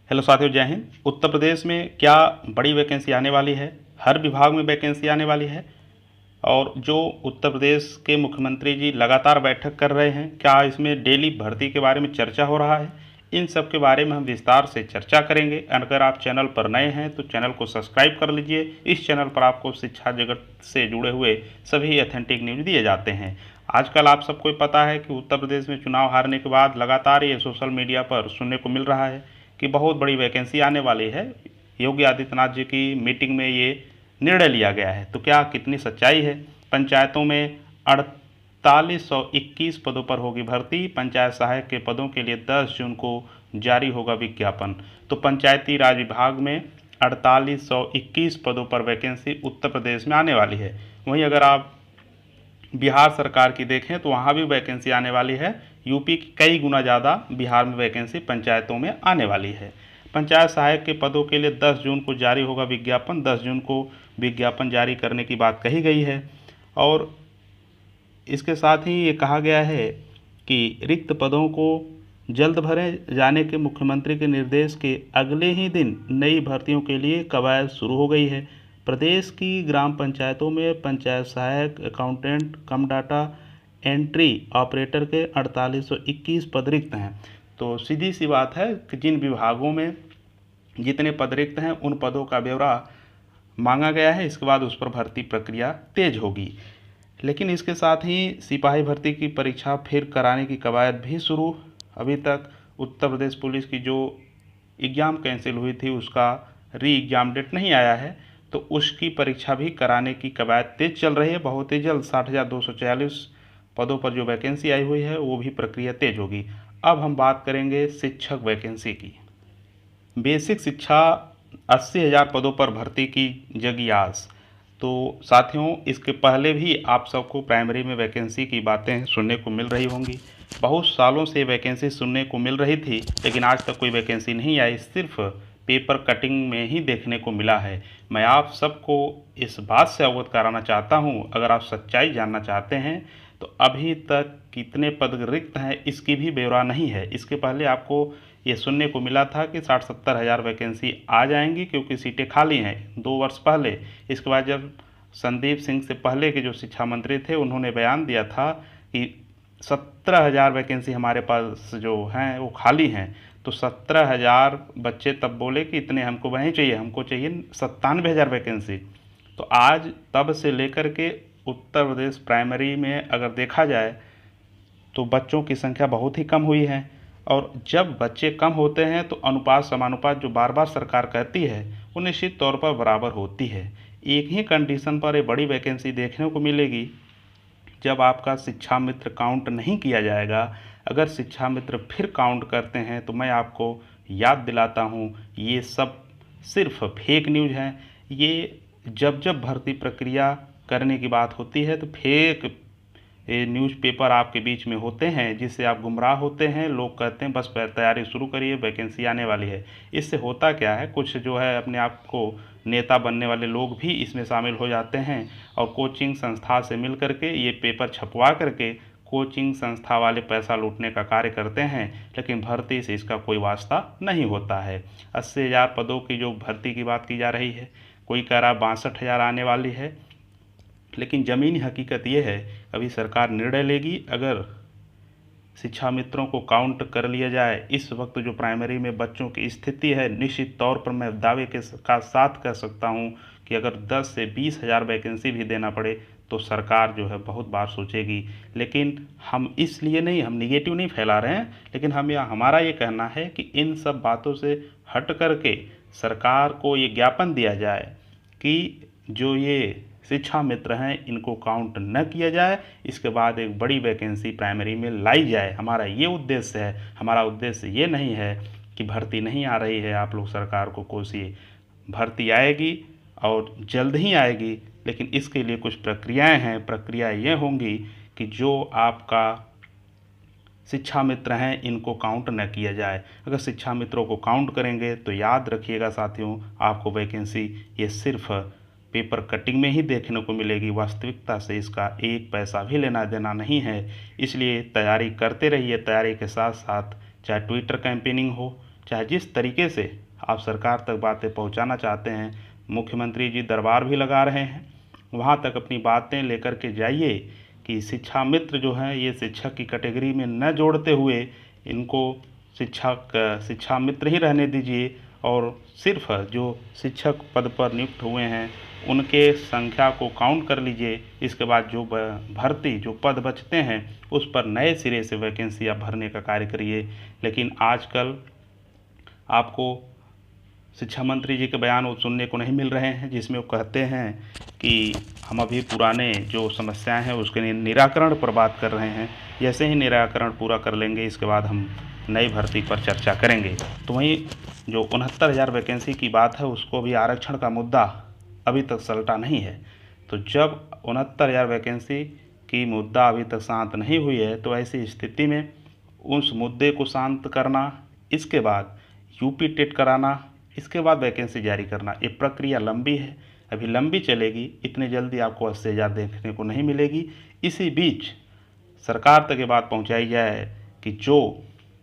Hello साथियों, जय हिंद। उत्तर प्रदेश में क्या बड़ी वैकेंसी आने वाली है। हर विभाग में वैकेंसी आने वाली है। और जो उत्तर प्रदेश के मुख्यमंत्री जी लगातार बैठक कर रहे हैं, क्या इसमें डेली भर्ती के बारे में चर्चा हो रहा है। इन सब के बारे में हम विस्तार से चर्चा करेंगे। अगर आप चैनल पर नए हैं तो चैनल को सब्सक्राइब कर लीजिए। इस चैनल पर आपको शिक्षा जगत से जुड़े हुए सभी ऑथेंटिक न्यूज दिए जाते हैं। आजकल आप सबको पता है कि उत्तर प्रदेश में चुनाव हारने के बाद लगातार ये सोशल मीडिया पर सुनने को मिल रहा है कि बहुत बड़ी वैकेंसी आने वाली है। योगी आदित्यनाथ जी की मीटिंग में ये निर्णय लिया गया है। तो क्या कितनी सच्चाई है। पंचायतों में 4821 पदों पर होगी भर्ती। पंचायत सहायक के पदों के लिए 10 जून को जारी होगा विज्ञापन। तो पंचायती राज विभाग में 4821 पदों पर वैकेंसी उत्तर प्रदेश में आने वाली है। वहीं अगर आप बिहार सरकार की देखें तो वहाँ भी वैकेंसी आने वाली है। यूपी की कई गुना ज़्यादा बिहार में वैकेंसी पंचायतों में आने वाली है। पंचायत सहायक के पदों के लिए 10 जून को जारी होगा विज्ञापन। 10 जून को विज्ञापन जारी करने की बात कही गई है। और इसके साथ ही ये कहा गया है कि रिक्त पदों को जल्द भरे जाने के मुख्यमंत्री के निर्देश के अगले ही दिन नई भर्तियों के लिए कवायद शुरू हो गई है। प्रदेश की ग्राम पंचायतों में पंचायत सहायक, अकाउंटेंट कम डाटा एंट्री ऑपरेटर के 4821 पद रिक्त हैं। तो सीधी सी बात है कि जिन विभागों में जितने पद रिक्त हैं उन पदों का ब्यौरा मांगा गया है। इसके बाद उस पर भर्ती प्रक्रिया तेज होगी। लेकिन इसके साथ ही सिपाही भर्ती की परीक्षा फिर कराने की कवायद भी शुरू। अभी तक उत्तर प्रदेश पुलिस की जो एग्ज़ाम कैंसिल हुई थी उसका री एग्ज़ाम डेट नहीं आया है, तो उसकी परीक्षा भी कराने की कवायद तेज चल रही है। बहुत ही जल्द 60,246 पदों पर जो वैकेंसी आई हुई है वो भी प्रक्रिया तेज होगी। अब हम बात करेंगे शिक्षक वैकेंसी की। बेसिक शिक्षा 80,000 पदों पर भर्ती की जगी आस। तो साथियों, इसके पहले भी आप सबको प्राइमरी में वैकेंसी की बातें सुनने को मिल रही होंगी। बहुत सालों से वैकेंसी सुनने को मिल रही थी, लेकिन आज तक कोई वैकेंसी नहीं आई। सिर्फ पेपर कटिंग में ही देखने को मिला है। मैं आप सबको इस बात से अवगत कराना चाहता हूँ, अगर आप सच्चाई जानना चाहते हैं तो अभी तक कितने पद रिक्त हैं इसकी भी ब्यौरा नहीं है। इसके पहले आपको ये सुनने को मिला था कि 60-70 हज़ार वैकेंसी आ जाएंगी क्योंकि सीटें खाली हैं 2 वर्ष पहले। इसके बाद जब संदीप सिंह से पहले के जो शिक्षा मंत्री थे उन्होंने बयान दिया था कि 17,000 वैकेंसी हमारे पास जो हैं वो खाली हैं। तो 17,000 बच्चे तब बोले कि इतने हमको नहीं चाहिए, हमको चाहिए 97,000 वैकेंसी। तो आज तब से लेकर के उत्तर प्रदेश प्राइमरी में अगर देखा जाए तो बच्चों की संख्या बहुत ही कम हुई है। और जब बच्चे कम होते हैं तो अनुपात समानुपात जो बार बार सरकार कहती है वो निश्चित तौर पर बराबर होती है। एक ही कंडीशन पर ये बड़ी वैकेंसी देखने को मिलेगी, जब आपका शिक्षा मित्र काउंट नहीं किया जाएगा। अगर शिक्षा मित्र फिर काउंट करते हैं तो मैं आपको याद दिलाता हूँ ये सब सिर्फ फेक न्यूज़ हैं। ये जब जब भर्ती प्रक्रिया करने की बात होती है तो फेक न्यूज़पेपर आपके बीच में होते हैं, जिससे आप गुमराह होते हैं। लोग कहते हैं बस तैयारी शुरू करिए, वैकेंसी आने वाली है। इससे होता क्या है, कुछ जो है अपने आप को नेता बनने वाले लोग भी इसमें शामिल हो जाते हैं और कोचिंग संस्था से मिल करके ये पेपर छपवा करके कोचिंग संस्था वाले पैसा लूटने का कार्य करते हैं। लेकिन भर्ती से इसका कोई वास्ता नहीं होता है। 80,000 पदों की जो भर्ती की बात की जा रही है, कोई कह रहा 62,000 आने वाली है, लेकिन ज़मीनी हकीकत ये है अभी सरकार निर्णय लेगी। अगर शिक्षा मित्रों को काउंट कर लिया जाए, इस वक्त जो प्राइमरी में बच्चों की स्थिति है, निश्चित तौर पर मैं दावे के साथ कह सकता हूँ कि अगर 10 से 20,000 वैकेंसी भी देना पड़े तो सरकार जो है बहुत बार सोचेगी। लेकिन हम इसलिए नहीं, हम निगेटिव नहीं फैला रहे हैं, लेकिन हमारा ये कहना है कि इन सब बातों से हट करके सरकार को ये ज्ञापन दिया जाए कि जो ये शिक्षा मित्र हैं इनको काउंट न किया जाए। इसके बाद एक बड़ी वैकेंसी प्राइमरी में लाई जाए। हमारा ये उद्देश्य है। हमारा उद्देश्य ये नहीं है कि भर्ती नहीं आ रही है, आप लोग सरकार को कोसिए। भर्ती आएगी और जल्द ही आएगी, लेकिन इसके लिए कुछ प्रक्रियाएं हैं। प्रक्रिया ये होंगी कि जो आपका शिक्षा मित्र हैं इनको काउंट न किया जाए। अगर शिक्षा मित्रों को काउंट करेंगे तो याद रखिएगा साथियों, आपको वैकेंसी ये सिर्फ पेपर कटिंग में ही देखने को मिलेगी। वास्तविकता से इसका एक पैसा भी लेना देना नहीं है। इसलिए तैयारी करते रहिए। तैयारी के साथ साथ चाहे ट्विटर कैंपेनिंग हो, चाहे जिस तरीके से आप सरकार तक बातें पहुंचाना चाहते हैं, मुख्यमंत्री जी दरबार भी लगा रहे हैं, वहां तक अपनी बातें लेकर के जाइए कि शिक्षा मित्र जो हैं ये शिक्षक की कैटेगरी में न जोड़ते हुए इनको शिक्षा मित्र ही रहने दीजिए और सिर्फ जो शिक्षक पद पर नियुक्त हुए हैं उनके संख्या को काउंट कर लीजिए। इसके बाद जो भर्ती जो पद बचते हैं उस पर नए सिरे से वैकेंसी आप भरने का कार्य करिए। लेकिन आजकल आपको शिक्षा मंत्री जी के बयान वो सुनने को नहीं मिल रहे हैं जिसमें वो कहते हैं कि हम अभी पुराने जो समस्याएं हैं उसके निराकरण पर बात कर रहे हैं, जैसे ही निराकरण पूरा कर लेंगे इसके बाद हम नई भर्ती पर चर्चा करेंगे। तो वहीं जो 69,000 वैकेंसी की बात है उसको भी आरक्षण का मुद्दा अभी तक सलटा नहीं है। तो जब 69,000 वैकेंसी की मुद्दा अभी तक शांत नहीं हुई है तो ऐसी स्थिति में उस मुद्दे को शांत करना, इसके बाद यूपी टेट कराना, इसके बाद वैकेंसी जारी करना, ये प्रक्रिया लंबी है, अभी लंबी चलेगी। इतने जल्दी आपको 80,000 देखने को नहीं मिलेगी। इसी बीच सरकार तक ये बात पहुंचाई जाए कि जो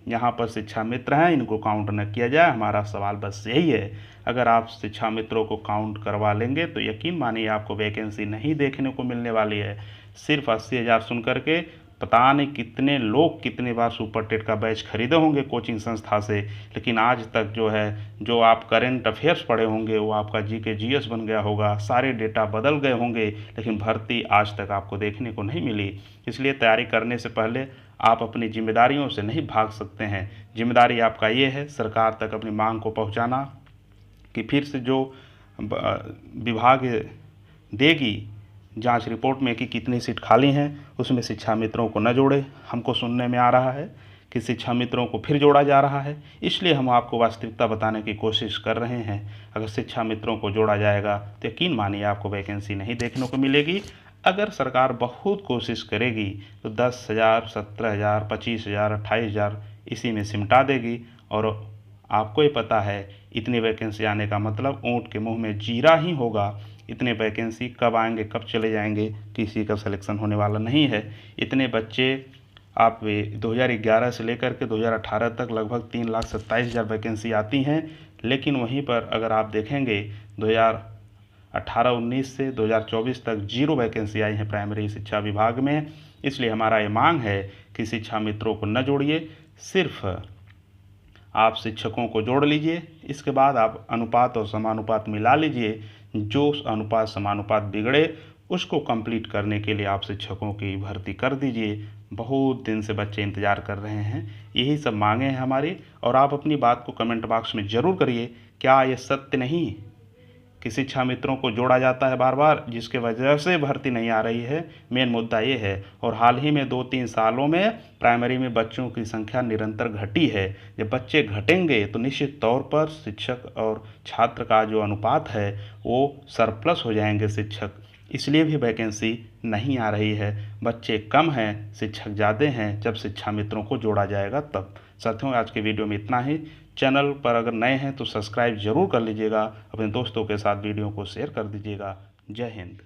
यहाँ पर शिक्षा मित्र हैं इनको काउंट न किया जाए। हमारा सवाल बस यही है, अगर आप शिक्षा मित्रों को काउंट करवा लेंगे तो यकीन मानिए आपको वैकेंसी नहीं देखने को मिलने वाली है। सिर्फ 80,000 सुन करके पता नहीं कितने लोग कितने बार सुपर टेट का बैच खरीदे होंगे कोचिंग संस्था से, लेकिन आज तक जो है जो आप करेंट अफेयर्स पढ़े होंगे वो आपका जीके जीएस बन गया होगा, सारे डेटा बदल गए होंगे, लेकिन भर्ती आज तक आपको देखने को नहीं मिली। इसलिए तैयारी करने से पहले आप अपनी जिम्मेदारियों से नहीं भाग सकते हैं। जिम्मेदारी आपका ये है सरकार तक अपनी मांग को पहुंचाना कि फिर से जो विभाग देगी जांच रिपोर्ट में कि कितनी सीट खाली हैं उसमें शिक्षा मित्रों को न जोड़े। हमको सुनने में आ रहा है कि शिक्षा मित्रों को फिर जोड़ा जा रहा है, इसलिए हम आपको वास्तविकता बताने की कोशिश कर रहे हैं। अगर शिक्षा मित्रों को जोड़ा जाएगा तो यकीन मानिए आपको वैकेंसी नहीं देखने को मिलेगी। अगर सरकार बहुत कोशिश करेगी तो 10,000, 17,000, 25,000, 28,000 इसी में सिमटा देगी। और आपको ही पता है इतनी वैकेंसी आने का मतलब ऊँट के मुँह में जीरा ही होगा। इतने वैकेंसी कब आएंगे कब चले जाएंगे किसी का सिलेक्शन होने वाला नहीं है। इतने बच्चे आप 2011 से लेकर के 2018 तक लगभग 3,27,000 वैकेंसी आती हैं, लेकिन वहीं पर अगर आप देखेंगे 2018-19 से 2024 तक 0 वैकेंसी आई है प्राइमरी शिक्षा विभाग में। इसलिए हमारा ये मांग है कि शिक्षा मित्रों को न जोड़िए, सिर्फ आप शिक्षकों को जोड़ लीजिए। इसके बाद आप अनुपात और समानुपात मिला लीजिए। जो अनुपात समानुपात बिगड़े उसको कंप्लीट करने के लिए आप शिक्षकों की भर्ती कर दीजिए। बहुत दिन से बच्चे इंतज़ार कर रहे हैं। यही सब मांगे हैं हमारी, और आप अपनी बात को कमेंट बॉक्स में ज़रूर करिए। क्या ये सत्य नहीं कि शिक्षा मित्रों को जोड़ा जाता है बार बार, जिसके वजह से भर्ती नहीं आ रही है? मेन मुद्दा ये है। और हाल ही में 2-3 सालों में प्राइमरी में बच्चों की संख्या निरंतर घटी है। जब बच्चे घटेंगे तो निश्चित तौर पर शिक्षक और छात्र का जो अनुपात है वो सरप्लस हो जाएंगे शिक्षक। इसलिए भी वैकेंसी नहीं आ रही है। बच्चे कम हैं, शिक्षक ज़्यादा हैं। जब शिक्षा मित्रों को जोड़ा जाएगा तब। साथियों, आज के वीडियो में इतना ही। चैनल पर अगर नए हैं तो सब्सक्राइब जरूर कर लीजिएगा। अपने दोस्तों के साथ वीडियो को शेयर कर दीजिएगा। जय हिंद।